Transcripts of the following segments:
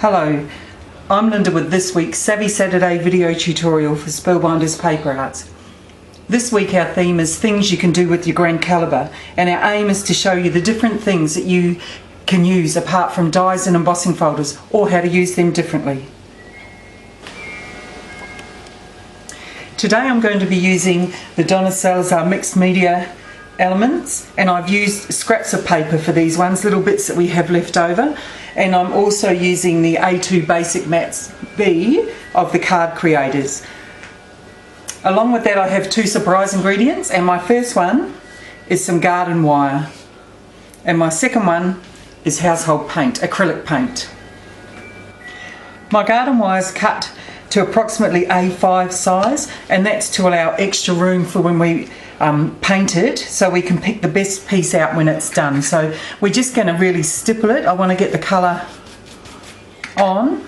Hello, I'm Linda with this week's Savvy Saturday video tutorial for Spellbinders Paper Arts. This week our theme is things you can do with your grand calibre, and our aim is to show you the different things that you can use apart from dies and embossing folders, or how to use them differently. Today I'm going to be using the Donna Salazar mixed media elements, and I've used scraps of paper for these ones, little bits that we have left over, and I'm also using the A2 Basic Mats B of the Card Creators. Along with that I have two surprise ingredients, and my first one is some garden wire, and my second one is household paint, acrylic paint. My garden wire is cut to approximately A5 size, and that's to allow extra room for when we paint it, so we can pick the best piece out when it's done. So we're just going to really stipple it. I want to get the colour on.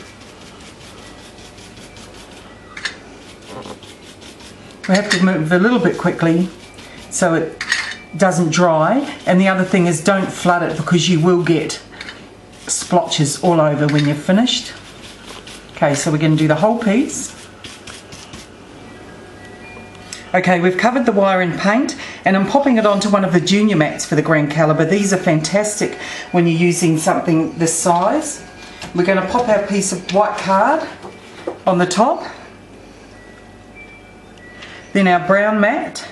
We have to move a little bit quickly so it doesn't dry, and the other thing is don't flood it because you will get splotches all over when you're finished. Okay, so we're going to do the whole piece. Okay, we've covered the wire in paint, and I'm popping it onto one of the junior mats for the grand calibre. These are fantastic when you're using something this size. We're going to pop our piece of white card on the top, then our brown mat,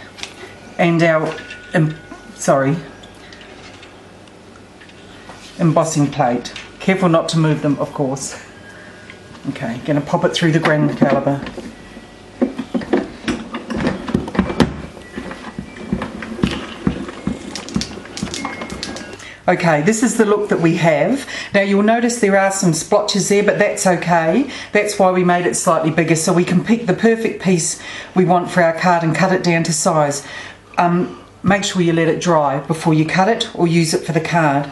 and our embossing plate. Careful not to move them, of course. Okay, going to pop it through the grand calibre. Okay, this is the look that we have. Now you'll notice there are some splotches there, but that's okay. That's why we made it slightly bigger, so we can pick the perfect piece we want for our card and cut it down to size. Make sure you let it dry before you cut it or use it for the card.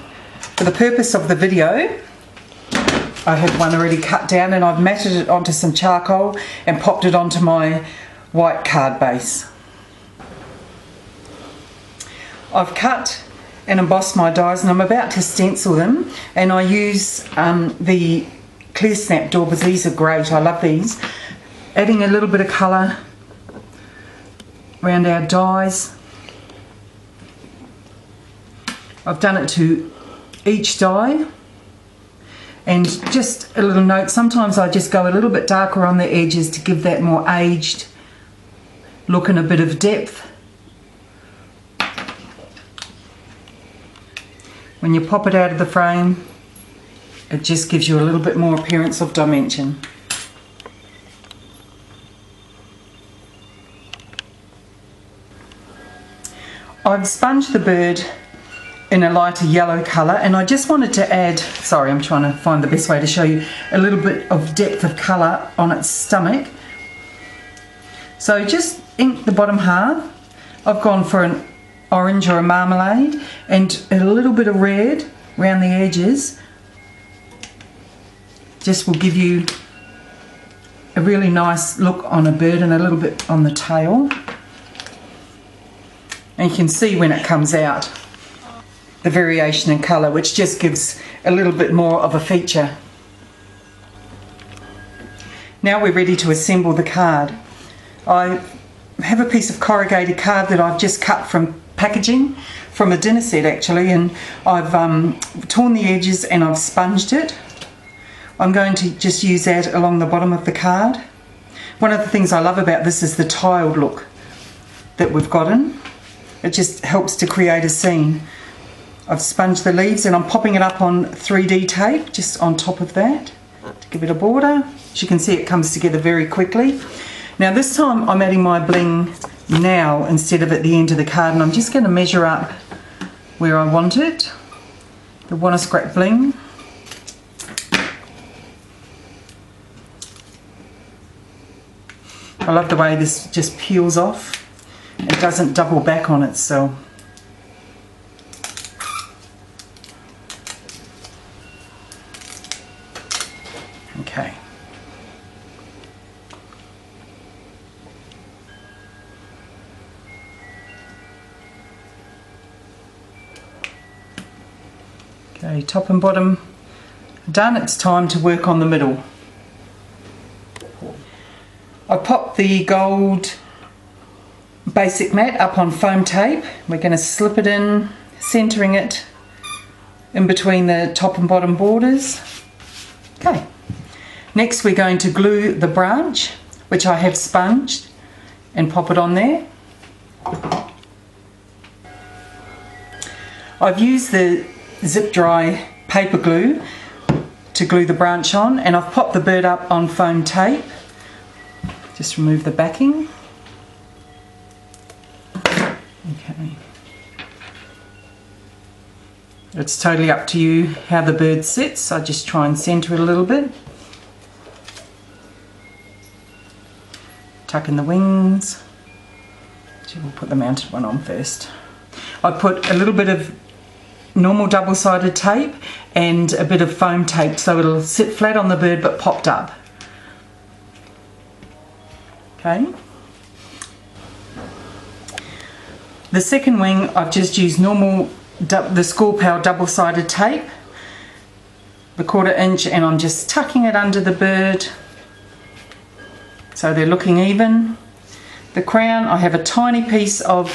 For the purpose of the video, I have one already cut down, and I've matted it onto some charcoal and popped it onto my white card base. I've cut and embossed my dies, and I'm about to stencil them, and I use the clear snap daubers. These are great, I love these. Adding a little bit of colour around our dies. I've done it to each die, and just a little note, sometimes I just go a little bit darker on the edges to give that more aged look and a bit of depth. When you pop it out of the frame, it just gives you a little bit more appearance of dimension. I've sponged the bird in a lighter yellow colour, and I just wanted to add, sorry, I'm trying to find the best way to show you, a little bit of depth of colour on its stomach. So just ink the bottom half. I've gone for an orange or a marmalade, and a little bit of red around the edges just will give you a really nice look on a bird, and a little bit on the tail. And you can see when it comes out the variation in colour, which just gives a little bit more of a feature. Now we're ready to assemble the card. I have a piece of corrugated card that I've just cut from packaging from a dinner set actually, and I've torn the edges and I've sponged it. I'm going to just use that along the bottom of the card. One of the things I love about this is the tiled look that we've gotten. It just helps to create a scene. I've sponged the leaves, and I'm popping it up on 3D tape just on top of that to give it a border. As you can see, it comes together very quickly. Now this time I'm adding my bling now instead of at the end of the card, and I'm just going to measure up where I want it. The Wanna Scrap bling. I love the way this just peels off. It doesn't double back on itself. Okay. Okay, top and bottom done, it's time to work on the middle. I popped the gold basic mat up on foam tape. We're going to slip it in, centering it in between the top and bottom borders. Okay. Next we're going to glue the branch, which I have sponged, and pop it on there. I've used the zip dry paper glue to glue the branch on, and I've popped the bird up on foam tape. Just remove the backing. Okay. It's totally up to you how the bird sits. I just try and centre it a little bit. Tuck in the wings. We'll put the mounted one on first. I put a little bit of normal double-sided tape and a bit of foam tape so it'll sit flat on the bird but popped up. Okay. The second wing, I've just used normal, the Score Power double-sided tape, the 1/4 inch, and I'm just tucking it under the bird so they're looking even. The crown, I have a tiny piece of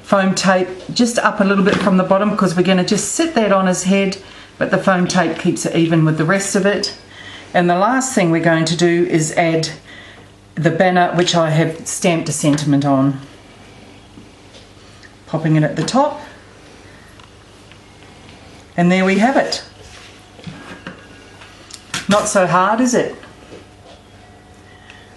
foam tape just up a little bit from the bottom because we're going to just sit that on his head, but the foam tape keeps it even with the rest of it. And the last thing we're going to do is add the banner, which I have stamped a sentiment on. Popping it at the top. And there we have it. Not so hard, is it?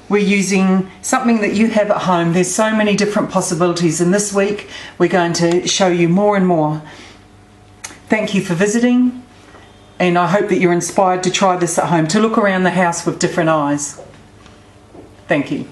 We're using something that you have at home. There's so many different possibilities, and this week we're going to show you more and more. Thank you for visiting, and I hope that you're inspired to try this at home, to look around the house with different eyes. Thank you.